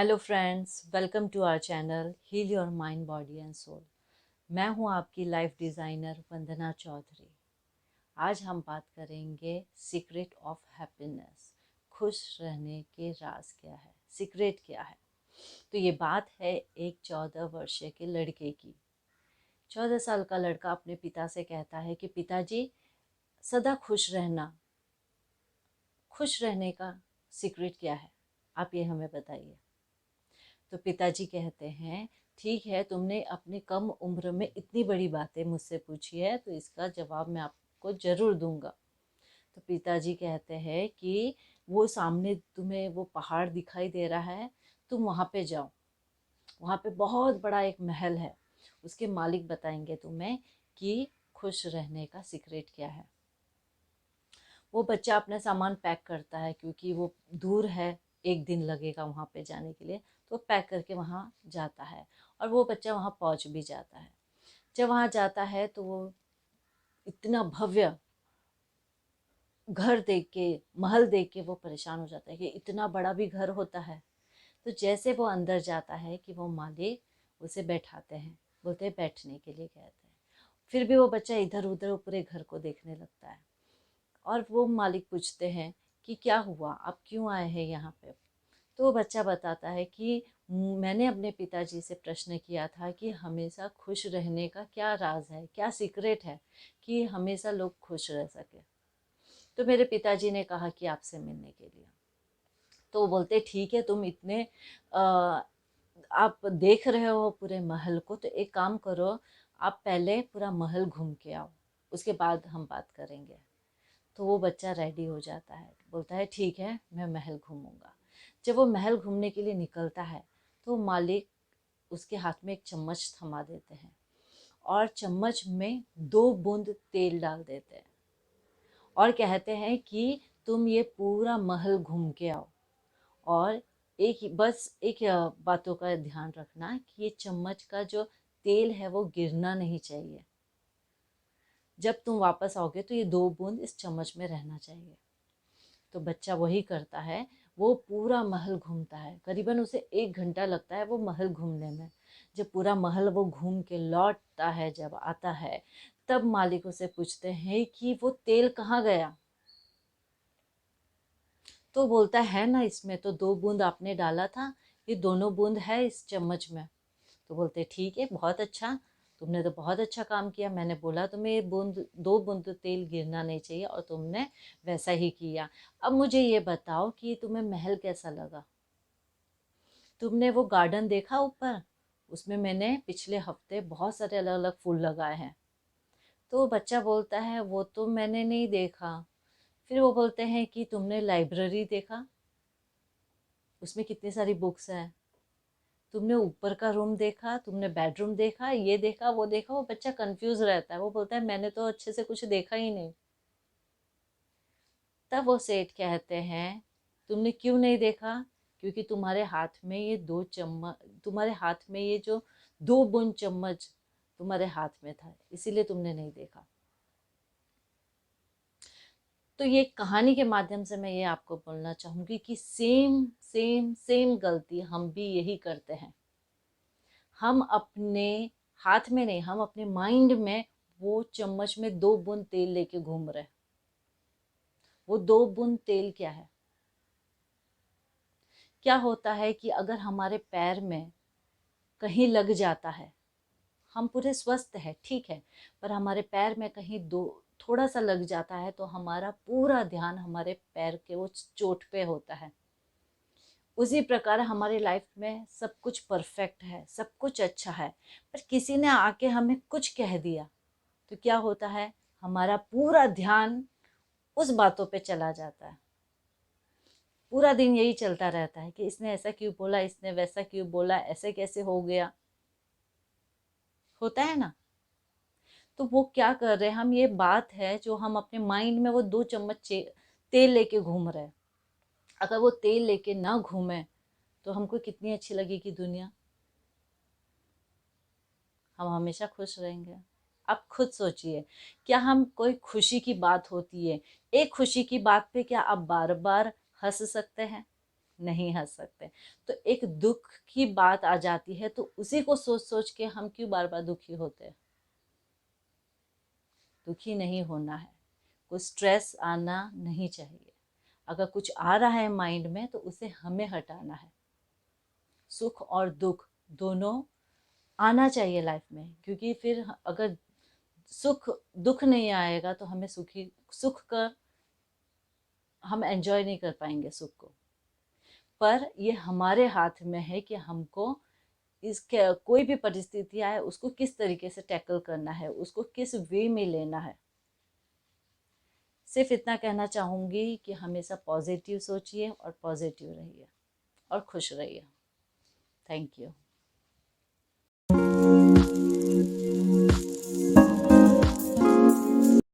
Hello friends, welcome to our channel heal your mind body and soul. मैं हूं आपकी life designer वंदना चौधरी। आज हम बात करेंगे सीक्रेट ऑफ हैप्पीनेस। खुश रहने के राज क्या है, सीक्रेट क्या है। तो ये बात है एक 14 वर्षीय के लड़के की। 14 साल का लड़का अपने पिता से कहता है कि पिताजी, सदा खुश रहने का सीक्रेट क्या है, आप ये हमें बताइए। तो पिताजी कहते हैं, ठीक है, तुमने अपनी कम उम्र में इतनी बड़ी बातें मुझसे पूछी है तो इसका जवाब मैं आपको ज़रूर दूंगा। तो पिताजी कहते हैं कि वो सामने तुम्हें वो पहाड़ दिखाई दे रहा है, तुम वहाँ पे जाओ। वहाँ पे बहुत बड़ा एक महल है, उसके मालिक बताएंगे तुम्हें कि खुश रहने का सीक्रेट क्या है। वो बच्चा अपना सामान पैक करता है क्योंकि वो दूर है, एक दिन लगेगा वहाँ पे जाने के लिए। तो पैक करके वहाँ जाता है और वो बच्चा वहाँ पहुँच भी जाता है। जब वहाँ जाता है तो वो इतना भव्य घर देख के, महल देख के वो परेशान हो जाता है कि इतना बड़ा भी घर होता है। तो जैसे वो अंदर जाता है कि वो मालिक उसे बैठाते हैं, बोलते हैं बैठने के लिए कहते हैं। फिर भी वो बच्चा इधर उधर पूरे घर को देखने लगता है और वो मालिक पूछते हैं कि क्या हुआ, आप क्यों आए हैं यहाँ पे। तो वो बच्चा बताता है कि मैंने अपने पिताजी से प्रश्न किया था कि हमेशा खुश रहने का क्या राज है, क्या सीक्रेट है कि हमेशा लोग खुश रह सके। तो मेरे पिताजी ने कहा कि आपसे मिलने के लिए। तो वो बोलते ठीक है, तुम इतने आप देख रहे हो पूरे महल को, तो एक काम करो, आप पहले पूरा महल घूम के आओ, उसके बाद हम बात करेंगे। तो वो बच्चा रेडी हो जाता है, बोलता है ठीक है, मैं महल घूमूंगा। जब वो महल घूमने के लिए निकलता है तो मालिक उसके हाथ में एक चम्मच थमा देते हैं और चम्मच में 2 बूंद तेल डाल देते हैं और कहते हैं कि तुम ये पूरा महल घूम के आओ और एक बातों का ध्यान रखना कि ये चम्मच का जो तेल है वो गिरना नहीं चाहिए। जब तुम वापस आओगे तो ये 2 बूंद इस चम्मच में रहना चाहिए। तो बच्चा वही करता है, वो पूरा महल घूमता है। करीबन उसे 1 घंटा लगता है वो महल घूमने में। जब पूरा महल वो घूम के लौटता है, जब आता है, तब मालिक उसे पूछते हैं कि वो तेल कहाँ गया। तो बोलता है ना, इसमें तो 2 बूंद आपने डाला था, ये दोनों बूंद है इस चम्मच में। तो बोलते ठीक है, बहुत अच्छा, तुमने तो बहुत अच्छा काम किया। मैंने बोला तुम्हें ये बूंद 2 बूंद तेल गिरना नहीं चाहिए और तुमने वैसा ही किया। अब मुझे ये बताओ कि तुम्हें महल कैसा लगा। तुमने वो गार्डन देखा ऊपर, उसमें मैंने पिछले हफ्ते बहुत सारे अलग अलग फूल लगाए हैं। तो बच्चा बोलता है वो तो मैंने नहीं देखा। फिर वो बोलते हैं कि तुमने लाइब्रेरी देखा, उसमें कितनी सारी बुक्स हैं। तुमने ऊपर का रूम देखा, तुमने बेडरूम देखा, ये देखा वो देखा। वो बच्चा कंफ्यूज रहता है, वो बोलता है मैंने तो अच्छे से कुछ देखा ही नहीं। तब वो सेठ कहते हैं तुमने क्यों नहीं देखा, क्योंकि तुम्हारे हाथ में ये जो 2 बूंद चम्मच तुम्हारे हाथ में था, इसीलिए तुमने नहीं देखा। तो ये कहानी के माध्यम से मैं ये आपको बोलना चाहूंगी कि सेम सेम सेम गलती हम भी यही करते हैं। हम अपने हाथ में नहीं, हम अपने माइंड में वो चम्मच में 2 बूंद तेल लेके घूम रहे हैं। वो 2 बूंद तेल क्या है। क्या होता है कि अगर हमारे पैर में कहीं लग जाता है, हम पूरे स्वस्थ है ठीक है, पर हमारे पैर में कहीं दो थोड़ा सा लग जाता है तो हमारा पूरा ध्यान हमारे पैर के वो चोट पे होता है। उसी प्रकार हमारी लाइफ में सब कुछ परफेक्ट है, सब कुछ अच्छा है, पर किसी ने आके हमें कुछ कह दिया तो क्या होता है, हमारा पूरा ध्यान उस बातों पे चला जाता है। पूरा दिन यही चलता रहता है कि इसने ऐसा क्यों बोला, इसने वैसा क्यों बोला, ऐसे कैसे हो गया, होता है ना। तो वो क्या कर रहे हैं, हम ये बात है जो हम अपने माइंड में वो 2 चम्मच तेल लेके घूम रहे हैं। अगर वो तेल लेके ना घूमे तो हमको कितनी अच्छी लगेगी दुनिया, हम हमेशा खुश रहेंगे। आप खुद सोचिए, क्या हम कोई खुशी की बात होती है, एक खुशी की बात पे क्या आप बार बार हंस सकते हैं। नहीं हंस सकते। तो एक दुख की बात आ जाती है तो उसी को सोच सोच के हम क्यों बार बार दुखी होते हैं। दुखी नहीं होना है, कोई स्ट्रेस आना नहीं चाहिए। अगर कुछ आ रहा है माइंड में तो उसे हमें हटाना है। सुख और दुख दोनों आना चाहिए लाइफ में, क्योंकि फिर अगर सुख दुख नहीं आएगा तो हमें सुख का हम एंजॉय नहीं कर पाएंगे सुख को। पर ये हमारे हाथ में है कि हमको इसके कोई भी परिस्थिति आए उसको किस तरीके से टैकल करना है, उसको किस वे में लेना है। सिर्फ इतना कहना चाहूँगी कि हमेशा पॉजिटिव सोचिए और पॉजिटिव रहिए और खुश रहिए। Thank you.